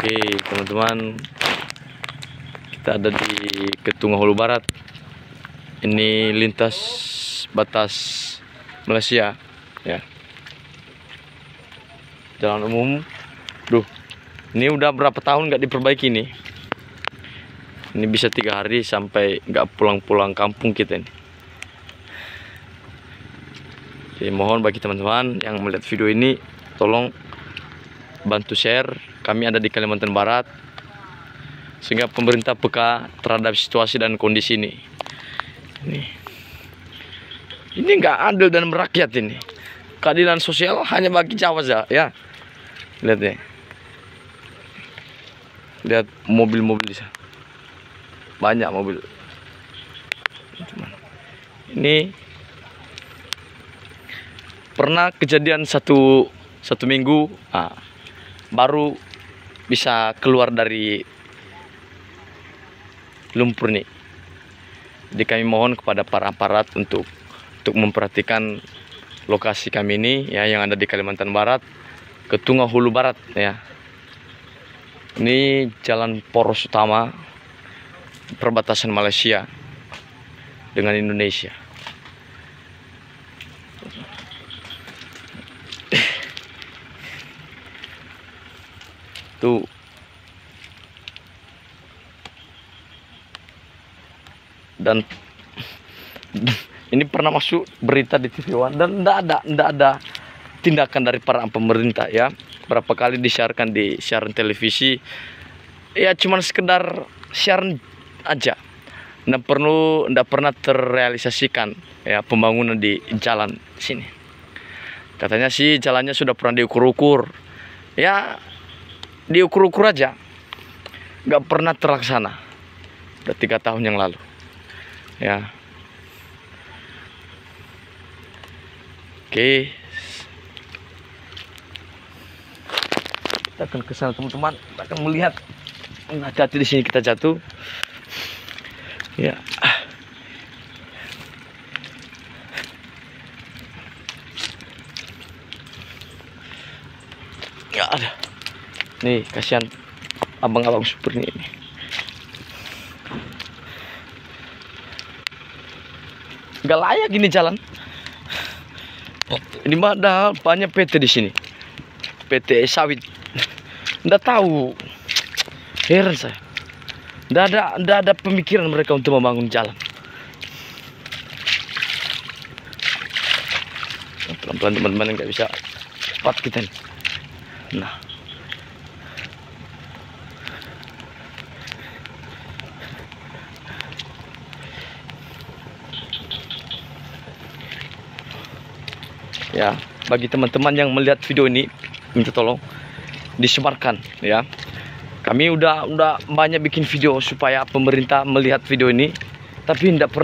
Oke teman-teman, kita ada di Ketunga Hulu Barat. Ini lintas batas Malaysia ya. Jalan umum. Ini udah berapa tahun nggak diperbaiki nih. Ini bisa 3 hari sampai nggak pulang-pulang kampung kita ini. Jadi mohon bagi teman-teman yang melihat video ini, tolong bantu share. Kami ada di Kalimantan Barat, sehingga pemerintah peka terhadap situasi dan kondisi ini. Ini nggak adil dan merakyat ini. Keadilan sosial hanya bagi Jawa saja ya. Lihat nih. Lihat mobil-mobil di sana. Banyak mobil. Ini pernah kejadian satu minggu, baru bisa keluar dari lumpur nih. Jadi kami mohon kepada para aparat untuk memperhatikan lokasi kami ini ya, yang ada di Kalimantan Barat, Ketunga Hulu Barat ya. Ini jalan poros utama perbatasan Malaysia dengan Indonesia. Tuh. Dan ini pernah masuk berita di TV One dan enggak ada tindakan dari para pemerintah ya. Berapa kali disiarkan di siaran televisi ya, cuman sekedar siaran aja. Enggak pernah terrealisasikan ya pembangunan di jalan sini. Katanya sih jalannya sudah pernah diukur-ukur. Ya, diukur-ukur aja. Nggak pernah terlaksana. Udah 3 tahun yang lalu. Ya. Oke. Kita akan ke sana teman-teman. Kita akan melihat. Hati-hati di sini kita jatuh. Ya. Ya ada. Nih, kasihan abang-abang supir ini. Gak layak gini jalan. Ini ada banyak PT di sini. PT sawit. Nggak tahu. Heran saya. Nggak ada pemikiran mereka untuk membangun jalan. Pelan-pelan teman-teman, nggak bisa cepat kita nih. Nah. Ya, bagi teman-teman yang melihat video ini, minta tolong disebarkan ya. Kami udah banyak bikin video supaya pemerintah melihat video ini, tapi tidak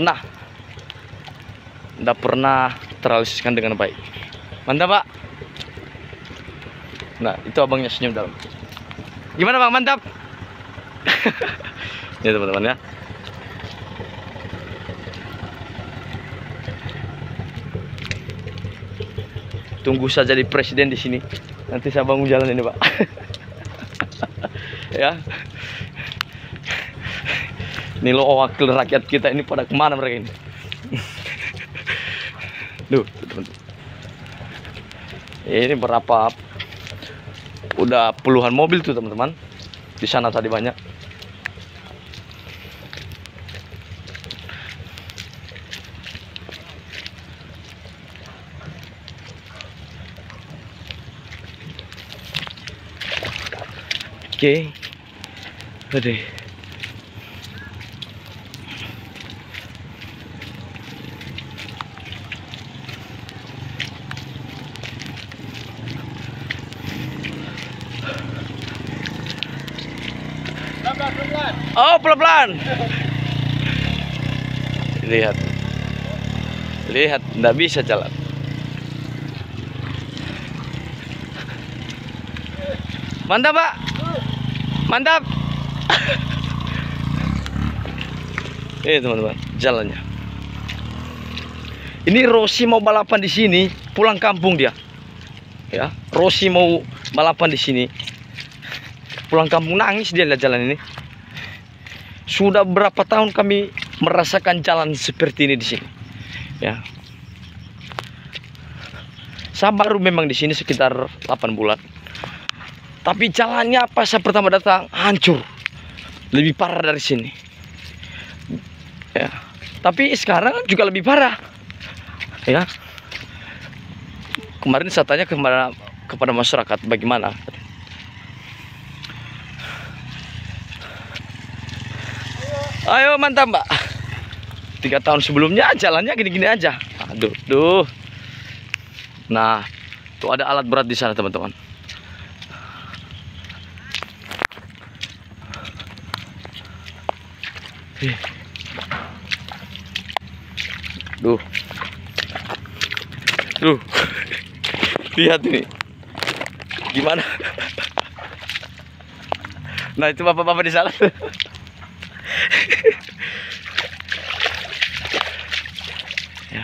pernah terrealisasikan dengan baik. Mantap, Pak. Nah, itu abangnya senyum dalam. Gimana, Bang? Mantap. Ya, teman-teman ya. Tunggu saja di presiden di sini. Nanti saya bangun jalan ini, Pak. Ya. Ini lo wakil rakyat kita ini pada kemana mereka ini? Duh, teman-teman. Ini berapa? Udah puluhan mobil tuh, teman-teman. Di sana tadi banyak. Oke, ada. Oh, pelan-pelan. Lihat, nggak bisa jalan. Mantap, Pak. Mantap. Ini teman-teman, jalannya. Ini Rossi mau balapan di sini, pulang kampung dia. Ya, Rossi mau balapan di sini. pulang kampung nangis dia lihat jalan ini. Sudah berapa tahun kami merasakan jalan seperti ini di sini. Ya. Saya baru memang di sini sekitar 8 bulan. Tapi jalannya pas saya pertama datang hancur. Lebih parah dari sini. Ya. Tapi sekarang juga lebih parah. Ya. Kemarin saya tanya kepada masyarakat bagaimana. Ayo mantap Mbak. 3 tahun sebelumnya jalannya gini-gini aja. Aduh, duh. Nah, tuh ada alat berat di sana teman-teman. Duh. Duh. Lihat ini. Gimana? Nah, itu bapak-bapak di sana. Ya.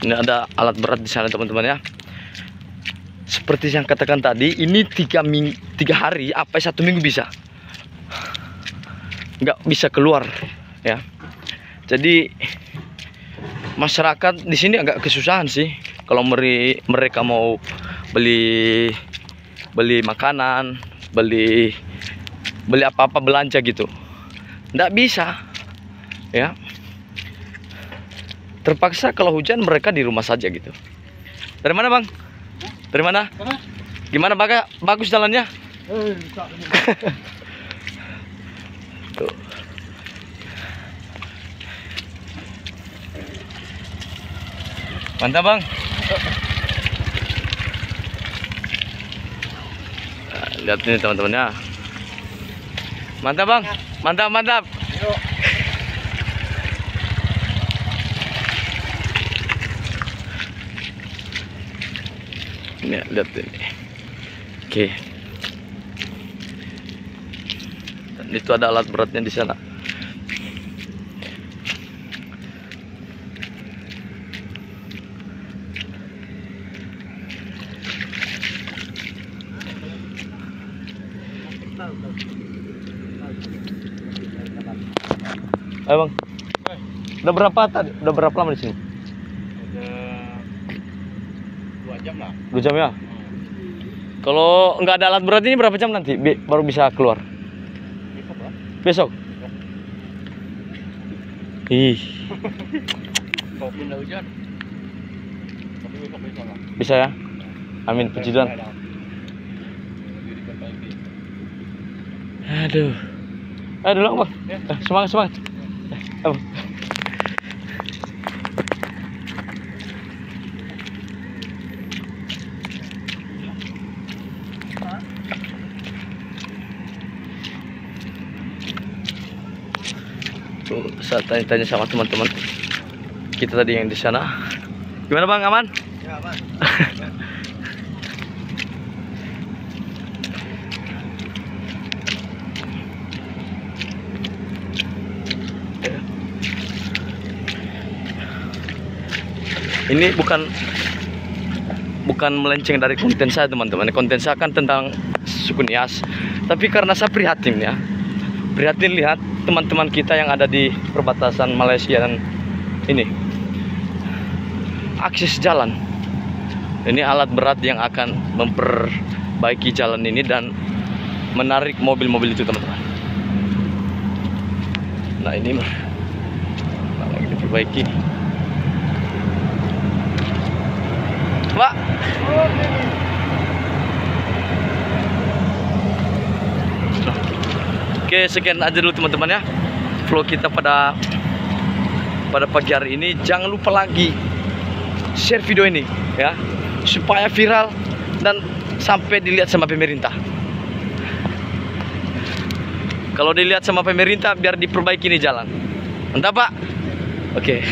Ini ada alat berat di sana teman-teman ya. Seperti yang katakan tadi, ini 3 hari apa 1 minggu bisa nggak bisa keluar ya. Jadi masyarakat di sini agak kesusahan sih kalau mereka mau beli makanan, beli apa-apa belanja gitu, nggak bisa ya. Terpaksa kalau hujan mereka di rumah saja gitu. Dari mana bang? Dari mana? Gimana bagus jalannya? Tuh. Mantap bang. Nah, lihat ini teman-teman ya. Mantap bang. Mantap. Ini lihat ini. Oke. Dan itu ada alat beratnya di sana. Ayo bang. Udah berapa lama di sini? Udah 2 jam lah. 2 jam ya? Kalau nggak ada alat berat ini berapa jam nanti baru bisa keluar? Besok lah. Besok? Ih. Kalau pindah hujan. Tapi besok bisa lah. Bisa ya? Amin, puji Tuhan. Aduh. Ayo dulu bang. Semangat. Bang. Tuh, saya tanya-tanya sama teman-teman kita tadi yang di sana. Gimana bang, aman? Ya, aman. Ini bukan melenceng dari konten saya teman-teman. Konten saya kan tentang suku Nias. Tapi karena saya prihatin ya. Prihatin lihat teman-teman kita yang ada di perbatasan Malaysia dan ini. Akses jalan. Ini alat berat yang akan memperbaiki jalan ini dan menarik mobil-mobil itu teman-teman. Nah ini lagi diperbaiki. Pak. Oke, sekian aja dulu teman-teman ya vlog kita pada pagi hari ini. Jangan lupa lagi share video ini ya supaya viral dan sampai dilihat sama pemerintah. Kalau dilihat sama pemerintah biar diperbaiki nih jalan. Mantap Pak. Oke.